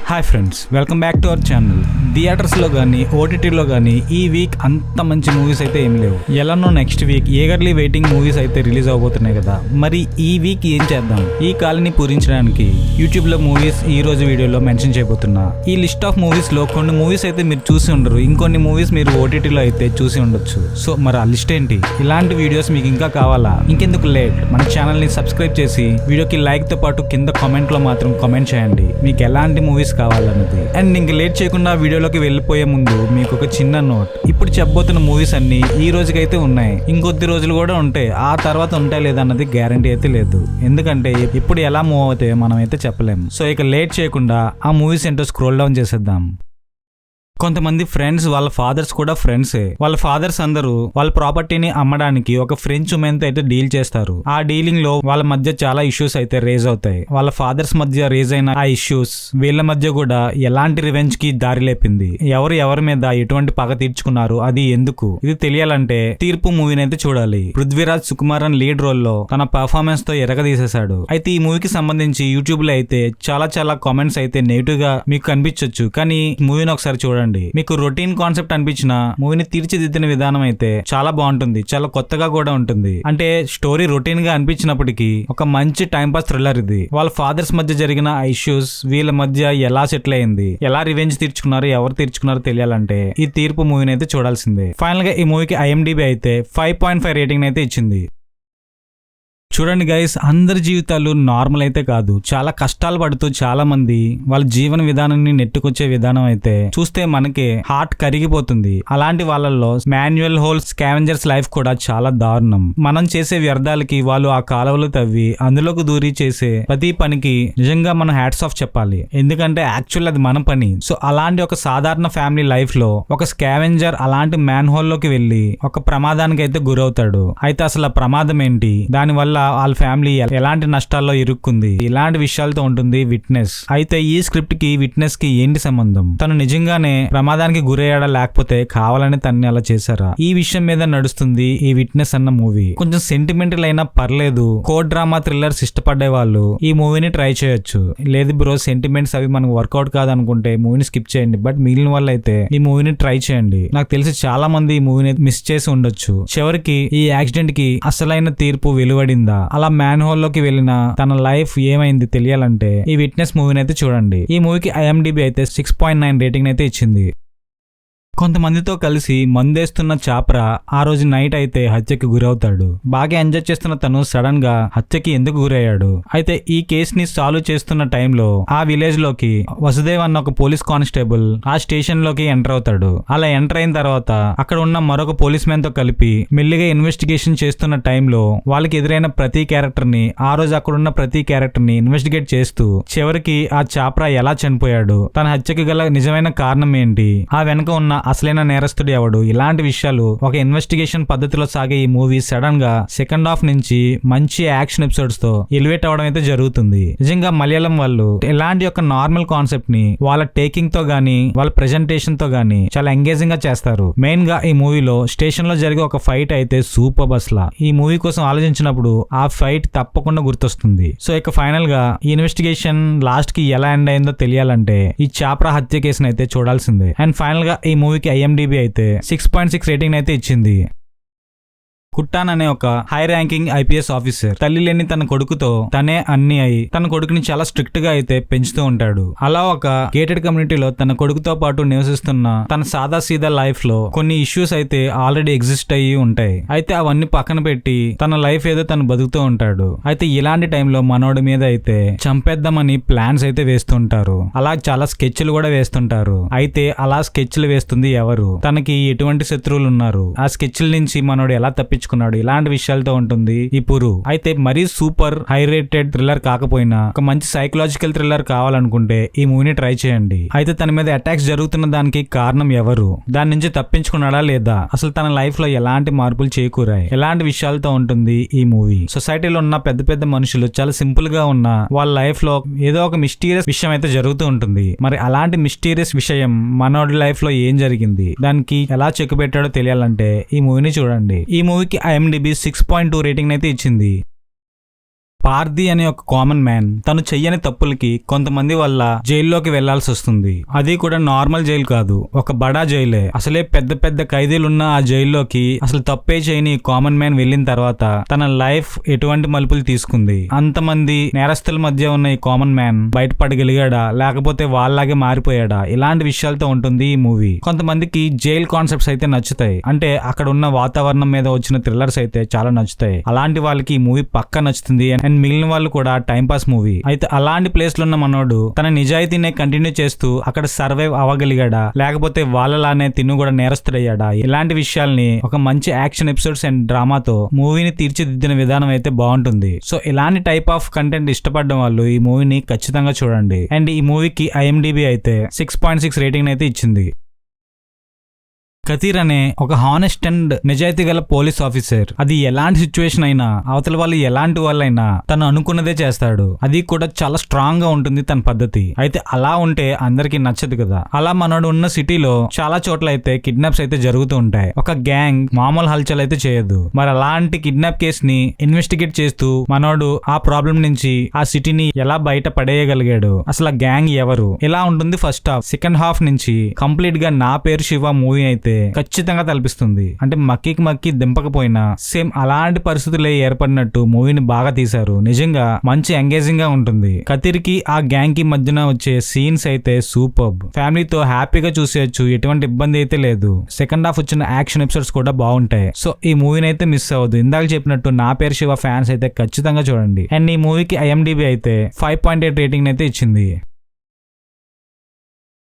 Hi friends, welcome back to our channel. థియేటర్స్లో కానీ ఓటీటీలో కానీ ఈ వీక్ అంత మంచి మూవీస్ అయితే ఏం లేవు. ఎలానో next week eagerly waiting movies అయితే రిలీజ్ అవబోతున్నాయి కదా. మరి ఈ వీక్ ఏం చేద్దాం? ఈ కాల్ని పూరించడానికి యూట్యూబ్లో మూవీస్ ఈ రోజు వీడియోలో మెన్షన్ చేయబోతున్నా. ఈ లిస్ట్ ఆఫ్ మూవీస్లో కొన్ని మూవీస్ అయితే మీరు చూసి ఉండరు, ఇంకొన్ని మూవీస్ మీరు ఓటీటీలో అయితే చూసి ఉండొచ్చు. సో మరి ఆ లిస్ట్ ఏంటి? ఇలాంటి వీడియోస్ మీకు ఇంకా కావాలా? ఇంకెందుకు లేట్, మన ఛానల్ని సబ్స్క్రైబ్ చేసి వీడియోకి లైక్తో పాటు కింద కామెంట్లో మాత్రం కామెంట్ చేయండి మీకు ఎలాంటి మూవీస్ కావాలన్నది. అండ్ ఇంక లేట్ చేయకుండా వీడియోలోకి వెళ్ళిపోయే ముందు మీకు ఒక చిన్న నోట్. ఇప్పుడు చెప్పబోతున్న మూవీస్ అన్ని ఈ రోజుకైతే ఉన్నాయి, ఇంకొద్ది రోజులు కూడా ఉంటాయి. ఆ తర్వాత ఉంటాయి లేదన్నది గ్యారంటీ అయితే లేదు, ఎందుకంటే ఇప్పుడు ఎలా మూవ్ అవుతాయో మనం అయితే చెప్పలేము. సో ఇక లేట్ చేయకుండా ఆ మూవీస్ ఏంటో స్క్రోల్ డౌన్ చేసేద్దాం. కొంతమంది ఫ్రెండ్స్ వాళ్ళ ఫాదర్స్ కూడా ఫ్రెండ్సే. వాళ్ళ ఫాదర్స్ అందరూ వాళ్ళ ప్రాపర్టీని అమ్మడానికి ఒక ఫ్రెంచ్ ఉమెన్ తో అయితే డీల్ చేస్తారు. ఆ డీలింగ్ లో వాళ్ళ మధ్య చాలా ఇష్యూస్ అయితే రేజ్ అవుతాయి. వాళ్ళ ఫాదర్స్ మధ్య రేజ్ అయిన ఆ ఇష్యూస్ వీళ్ళ మధ్య కూడా ఎలాంటి రివెంజ్ కి దారి లేపింది, ఎవరి మీద ఎటువంటి పగ తీర్చుకున్నారు, అది ఎందుకు, ఇది తెలియాలంటే తీర్పు మూవీని అయితే చూడాలి. పృథ్వీరాజ్ సుకుమారన్ లీడ్ రోల్ లో తన పర్ఫార్మెన్స్ తో ఎరగదీసేశాడు. అయితే ఈ మూవీకి సంబంధించి యూట్యూబ్ లో అయితే చాలా కామెంట్స్ అయితే నెగిటివ్ గా మీకు కనిపించొచ్చు, కానీ మూవీని ఒకసారి చూడండి. మీకు రొటీన్ కాన్సెప్ట్ అనిపించిన మూవీని తీర్చిదిద్దిన విధానం అయితే చాలా బాగుంటుంది, చాలా కొత్తగా కూడా ఉంటుంది. అంటే స్టోరీ రొటీన్ గా అనిపించినప్పటికీ ఒక మంచి టైం పాస్ థ్రిల్లర్ ఇది. వాళ్ళ ఫాదర్స్ మధ్య జరిగిన ఇష్యూస్ వీళ్ళ మధ్య ఎలా సెటిల్ అయింది, ఎలా రివెంజ్ తీర్చుకున్నారు, ఎవరు తీర్చుకున్నారో తెలియాలంటే ఈ తీర్పు మూవీని అయితే చూడాల్సిందే. ఫైనల్ గా ఈ మూవీకి IMDb అయితే 5.5 రేటింగ్ అయితే ఇచ్చింది. చూడండి గైస్, అందరి జీవితాలు నార్మల్ అయితే కాదు, చాలా కష్టాలు పడుతూ చాలా మంది వాళ్ళ జీవన విధానాన్ని నెట్టుకొచ్చే విధానం అయితే చూస్తే మనకి హార్ట్ కరిగిపోతుంది. అలాంటి వాళ్ళల్లో మాన్యువల్ హోల్ స్కావెంజర్స్ లైఫ్ కూడా చాలా దారుణం. మనం చేసే వ్యర్థాలకి వాళ్ళు ఆ కాలువలు తవ్వి అందులోకి దూరి చేసే ప్రతి పనికి నిజంగా మనం హ్యాట్స్ ఆఫ్ చెప్పాలి, ఎందుకంటే యాక్చువల్ అది మన పని. సో అలాంటి ఒక సాధారణ ఫ్యామిలీ లైఫ్ లో ఒక స్కావెంజర్ అలాంటి మ్యాన్ హోల్ లోకి వెళ్లి ఒక ప్రమాదానికి అయితే గురవుతాడు. అయితే అసలు ఆ ప్రమాదం ఏంటి, దాని వల్ల వాళ్ళ ఫ్యామిలీ ఎలాంటి నష్టాల్లో ఇరుక్కుంది, ఇలాంటి విషయాలతో ఉంటుంది విట్నెస్. అయితే ఈ స్క్రిప్ట్ కి విట్నెస్ కి ఏంటి సంబంధం? తను నిజంగానే ప్రమాదానికి గురయ్యాడా లేకపోతే కావాలని తన్ని అలా చేశారా? ఈ విషయం మీద నడుస్తుంది ఈ విట్నెస్ అన్న మూవీ. కొంచెం సెంటిమెంటల్ అయినా పర్లేదు, కోడ్ డ్రామా థ్రిల్లర్స్ ఇష్టపడే వాళ్ళు ఈ మూవీని ట్రై చేయొచ్చు. లేదు బ్రో, సెంటిమెంట్స్ అవి మనకు వర్కౌట్ కాదనుకుంటే మూవీని స్కిప్ చేయండి. బట్ మిగిలిన వాళ్ళు అయితే ఈ మూవీని ట్రై చేయండి. నాకు తెలిసి చాలా మంది ఈ మూవీని మిస్ చేసి ఉండొచ్చు. చివరికి ఈ యాక్సిడెంట్ కి అసలైన తీర్పు వెలువడిందా, అలా మ్యాన్ హోల్ లోకి వెళ్ళిన తన లైఫ్ ఏమైంది తెలియాలంటే ఈ విట్నెస్ మూవీని అయితే చూడండి. ఈ మూవీకి IMDb అయితే 6.9 రేటింగ్ అయితే ఇచ్చింది. కొంతమందితో కలిసి మందేస్తున్న చాప్రా ఆ రోజు నైట్ అయితే హత్యకి గురవుతాడు. బాగా ఎంజాయ్ చేస్తున్న తను సడన్ గా హత్యకి ఎందుకు గురయ్యాడు? అయితే ఈ కేస్ ని సాల్వ్ చేస్తున్న టైంలో ఆ విలేజ్ లోకి వసుదేవ్ అన్న ఒక పోలీస్ కానిస్టేబుల్ ఆ స్టేషన్ లోకి ఎంటర్ అవుతాడు. అలా ఎంటర్ అయిన తర్వాత అక్కడ ఉన్న మరొక పోలీస్ మ్యాన్ తో కలిపి మెల్లిగా ఇన్వెస్టిగేషన్ చేస్తున్న టైంలో వాళ్ళకి ఎదురైన ప్రతి క్యారెక్టర్ ని, ఆ రోజు అక్కడ ఉన్న ప్రతి క్యారెక్టర్ ని ఇన్వెస్టిగేట్ చేస్తూ చివరికి ఆ చాప్రా ఎలా చనిపోయాడు, తన హత్యకి గల నిజమైన కారణం ఏంటి, ఆ వెనక ఉన్న అసలైన నేరస్తుడు ఎవడు, ఇలాంటి విషయాలు ఒక ఇన్వెస్టిగేషన్ పద్ధతిలో సాగే ఈ మూవీ సడన్ గా సెకండ్ హాఫ్ నుంచి మంచి యాక్షన్ ఎపిసోడ్స్ తో ఎలివేట్ అవడం అయితే జరుగుతుంది. నిజంగా మలయాళం వాళ్ళు ఇలాంటి ఒక నార్మల్ కాన్సెప్ట్ ని వాళ్ళ టేకింగ్ తో గానీ వాళ్ళ ప్రెజెంటేషన్ తో గానీ చాలా ఎంగేజింగ్ గా చేస్తారు. మెయిన్ గా ఈ మూవీలో స్టేషన్ లో జరిగే ఒక ఫైట్ అయితే సూపర్ అసలు. ఈ మూవీ కోసం ఆలోచించినప్పుడు ఆ ఫైట్ తప్పకుండా గుర్తొస్తుంది. సో ఇక ఫైనల్ గా ఈ ఇన్వెస్టిగేషన్ లాస్ట్ కి ఎలా ఎండ్ అయిందో తెలియాలంటే ఈ చాప్రా హత్య కేసును అయితే చూడాల్సిందే. అండ్ ఫైనల్ గా ఈ మూవీకి IMDb అయితే 6.6 రేటింగ్ అయితే ఇచ్చింది. కుట్టాన్ అనే ఒక హై ర్యాంకింగ్ IPS ఆఫీసర్ తల్లి లేని తన కొడుకుతో తనే అన్ని అయి తన కొడుకుని చాలా స్ట్రిక్ట్ గా అయితే పెంచుతూ ఉంటాడు. అలా ఒక గేటెడ్ కమ్యూనిటీలో తన కొడుకుతో పాటు నివసిస్తున్న తన సాదా సీదా లైఫ్ లో కొన్ని ఇష్యూస్ అయితే ఆల్రెడీ ఎగ్జిస్ట్ అయ్యి ఉంటాయి. అయితే అవన్నీ పక్కన పెట్టి తన లైఫ్ ఏదో తను బతుకుతూ ఉంటాడు. అయితే ఇలాంటి టైంలో మనోడి మీద అయితే చంపేద్దామని ప్లాన్స్ అయితే వేస్తుంటారు. అలా చాలా స్కెచ్లు కూడా వేస్తుంటారు. అయితే అలా స్కెచ్లు వేస్తుంది ఎవరు, తనకి ఎటువంటి శత్రువులు ఉన్నారు, ఆ స్కెచ్ల నుంచి మనోడు ఎలా తప్పించుకున్నాడు, ఇలాంటి విషయాలతో ఉంటుంది ఈ పురు. అయితే మరీ సూపర్ హై రేటెడ్ థ్రిల్లర్ కాకపోయినా ఒక మంచి సైకలాజికల్ థ్రిల్లర్ కావాలనుకుంటే ఈ మూవీని ట్రై చేయండి. అయితే తన మీద అటాక్స్ జరుగుతున్న దానికి కారణం ఎవరు, దాని నుంచి తప్పించుకున్నాడా లేదా, అసలు తన లైఫ్ లో ఎలాంటి మార్పులు చేకూరాయి, ఎలాంటి విషయాలతో ఉంటుంది ఈ మూవీ. సొసైటీలో ఉన్న పెద్ద మనుషులు చాలా సింపుల్ గా ఉన్న వాళ్ళ లైఫ్ లో ఏదో ఒక మిస్టీరియస్ విషయం అయితే జరుగుతూ ఉంటుంది. మరి అలాంటి మిస్టీరియస్ విషయం మనోడి లైఫ్ లో ఏం జరిగింది, దానికి ఎలా చెక్ పెట్టాడో తెలియాలంటే ఈ మూవీని చూడండి. ఈ మూవీకి IMDb 6.2 రేటింగ్ అయితే ఇచ్చింది. పార్థి అనే ఒక కామన్ మ్యాన్ తను చెయ్యని తప్పులకి కొంతమంది వల్ల జైల్లోకి వెళ్లాల్సి వస్తుంది. అది కూడా నార్మల్ జైలు కాదు, ఒక బడా జైలే. అసలే పెద్ద పెద్ద ఖైదీలున్న ఆ జైల్లోకి అసలు తప్పే చేయని కామన్ మ్యాన్ వెళ్ళిన తర్వాత తన లైఫ్ ఎటువంటి మలుపులు తీసుకుంది, అంతమంది నేరస్తుల మధ్య ఉన్న ఈ కామన్ మ్యాన్ బయటపడగలిగాడా లేకపోతే వాళ్ళలాగే మారిపోయాడా, ఇలాంటి విషయాలతో ఉంటుంది ఈ మూవీ. కొంతమందికి జైల్ కాన్సెప్ట్స్ అయితే నచ్చుతాయి, అంటే అక్కడ ఉన్న వాతావరణం మీద వచ్చిన థ్రిల్లర్స్ అయితే చాలా నచ్చుతాయి. అలాంటి వాళ్ళకి ఈ మూవీ పక్కా నచ్చుతుంది. అండ్ మిగిలిన వాళ్ళు కూడా టైం పాస్ మూవీ. అయితే అలాంటి ప్లేస్ లో ఉన్న మనోడు తన నిజాయితీనే కంటిన్యూ చేస్తూ అక్కడ సర్వైవ్ అవ్వగలిగాడా లేకపోతే వాళ్ళలానే తిను కూడా నేరస్తుడయ్యాడా, ఇలాంటి విషయాల్ని ఒక మంచి యాక్షన్ ఎపిసోడ్స్ అండ్ డ్రామాతో మూవీని తీర్చిదిద్దిన విధానం అయితే బాగుంటుంది. సో ఇలాంటి టైప్ ఆఫ్ కంటెంట్ ఇష్టపడడం వాళ్ళు ఈ మూవీని ఖచ్చితంగా చూడండి. అండ్ ఈ మూవీకి IMDb అయితే 6.6 రేటింగ్ అయితే ఇచ్చింది. కతీర్ అనే ఒక హానెస్ట్ అండ్ నిజాయితీ గల పోలీస్ ఆఫీసర్. అది ఎలాంటి సిచ్యువేషన్ అయినా అవతల వాళ్ళు ఎలాంటి వాళ్ళైనా తను అనుకున్నదే చేస్తాడు. అది కూడా చాలా స్ట్రాంగ్ గా ఉంటుంది తన పద్ధతి. అయితే అలా ఉంటే అందరికి నచ్చదు కదా. అలా మనోడు ఉన్న సిటీలో చాలా చోట్ల అయితే కిడ్నాప్స్ అయితే జరుగుతూ ఉంటాయి. ఒక గ్యాంగ్ మామూలు హల్చల్ అయితే చేయదు. మరి అలాంటి కిడ్నాప్ కేస్ ని ఇన్వెస్టిగేట్ చేస్తూ మనోడు ఆ ప్రాబ్లం నుంచి ఆ సిటీని ఎలా బయట పడేయగలిగాడు, అసలు ఆ గ్యాంగ్ ఎవరు, ఇలా ఉంటుంది ఫస్ట్ హాఫ్. సెకండ్ హాఫ్ నుంచి కంప్లీట్ గా నా పేరు శివ మూవీ అయితే ఖచ్చితంగా తలపిస్తుంది. అంటే మక్కి దింపకపోయినా సేమ్ అలాంటి పరిస్థితులే ఏర్పడినట్టు మూవీని బాగా తీశారు. నిజంగా మంచి ఎంగేజింగ్ గా ఉంటుంది. కతీర్ కి ఆ గ్యాంగ్ కి మధ్యన వచ్చే సీన్స్ అయితే సూపర్బ్. ఫ్యామిలీతో హ్యాపీగా చూసేయచ్చు, ఎటువంటి ఇబ్బంది అయితే లేదు. సెకండ్ హాఫ్ వచ్చిన యాక్షన్ ఎపిసోడ్స్ కూడా బాగుంటాయి. సో ఈ మూవీని అయితే మిస్ అవ్వదు. ఇందాక చెప్పినట్టు నా పేరు శివ ఫ్యాన్స్ అయితే ఖచ్చితంగా చూడండి. అండ్ ఈ మూవీకి IMDb అయితే 5.8 రేటింగ్ అయితే ఇచ్చింది.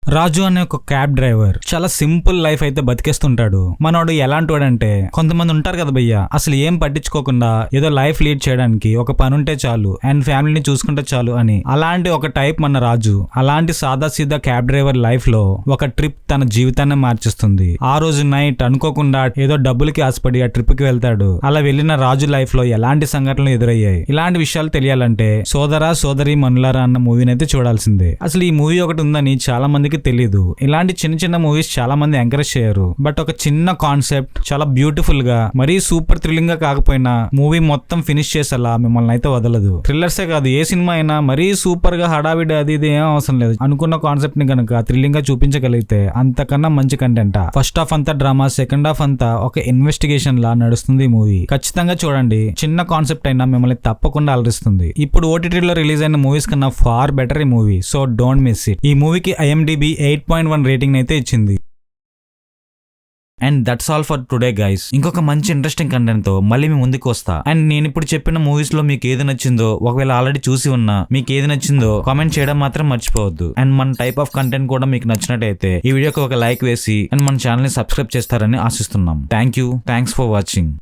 రాజు అనే ఒక క్యాబ్ డ్రైవర్ చాలా సింపుల్ లైఫ్ అయితే బతికేస్తుంటాడు. మనోడు ఎలాంటి వాడంటే, కొంతమంది ఉంటారు కదా భయ్య, అసలు ఏం పట్టించుకోకుండా ఏదో లైఫ్ లీడ్ చేయడానికి ఒక పని ఉంటే చాలు అండ్ ఫ్యామిలీని చూసుకుంటే చాలు అని, అలాంటి ఒక టైప్ మన రాజు. అలాంటి సాదా సీదా క్యాబ్ డ్రైవర్ లైఫ్ లో ఒక ట్రిప్ తన జీవితాన్ని మార్చేస్తుంది. ఆ రోజు నైట్ అనుకోకుండా ఏదో డబ్బులకి ఆశపడి ఆ ట్రిప్ కి వెళ్తాడు. అలా వెళ్ళిన రాజు లైఫ్ లో ఎలాంటి సంఘటనలు ఎదురయ్యాయి, ఇలాంటి విషయాలు తెలియాలంటే సోదరా సోదరి మనులారా అన్న మూవీని అయితే చూడాల్సిందే. అసలు ఈ మూవీ ఒకటి ఉందని చాలా మందికి తెలీదు. ఇలాంటి చిన్న చిన్న మూవీస్ చాలా మంది ఎంకరేజ్ చేయరు. బట్ ఒక చిన్న కాన్సెప్ట్ చాలా బ్యూటిఫుల్ గా, మరీ సూపర్ థ్రిల్లింగ్ గా కాకపోయినా మూవీ మొత్తం ఫినిష్ చేసేలా మిమ్మల్ని అయితే వదలదు. థ్రిల్లర్సే కాదు, ఏ సినిమా అయినా మరీ సూపర్ గా హడావిడి అది ఇది ఏం అవసరం లేదు. అనుకున్న కాన్సెప్ట్ ని కనుక థ్రిల్లింగ్ గా చూపించగలిగితే అంతకన్నా మంచి కంటెంట్. ఫస్ట్ హాఫ్ అంతా డ్రామా, సెకండ్ హాఫ్ అంతా ఒక ఇన్వెస్టిగేషన్ లా నడుస్తుంది ఈ మూవీ. ఖచ్చితంగా చూడండి. చిన్న కాన్సెప్ట్ అయినా మిమ్మల్ని తప్పకుండా అలరిస్తుంది. ఇప్పుడు OTT లో రిలీజ్ అయిన మూవీస్ కన్నా ఫార్ బెటర్ ఈ movie. So don't miss it. ఈ మూవీకి IMDb 8.1 రేటింగ్ అయితే ఇచ్చింది. And that's all for today guys. ఇంకొక మంచి ఇంట్రెస్టింగ్ కంటెంట్ తో మళ్ళీ మీ ముందుకు వస్తా. అండ్ నేను ఇప్పుడు చెప్పిన మూవీస్ లో మీకు ఏది నచ్చిందో, ఒకవేళ ఆల్రెడీ చూసి ఉన్నా మీకు ఏది నచ్చిందో కామెంట్ చేయడం మాత్రం మర్చిపోవద్దు. అండ్ మన టైప్ ఆఫ్ కంటెంట్ కూడా మీకు నచ్చినట్టయితే ఈ వీడియోకి ఒక లైక్ వేసి అండ్ మన ఛానల్ ని సబ్స్క్రైబ్ చేస్తారని ఆశిస్తున్నాం. Thanks for watching.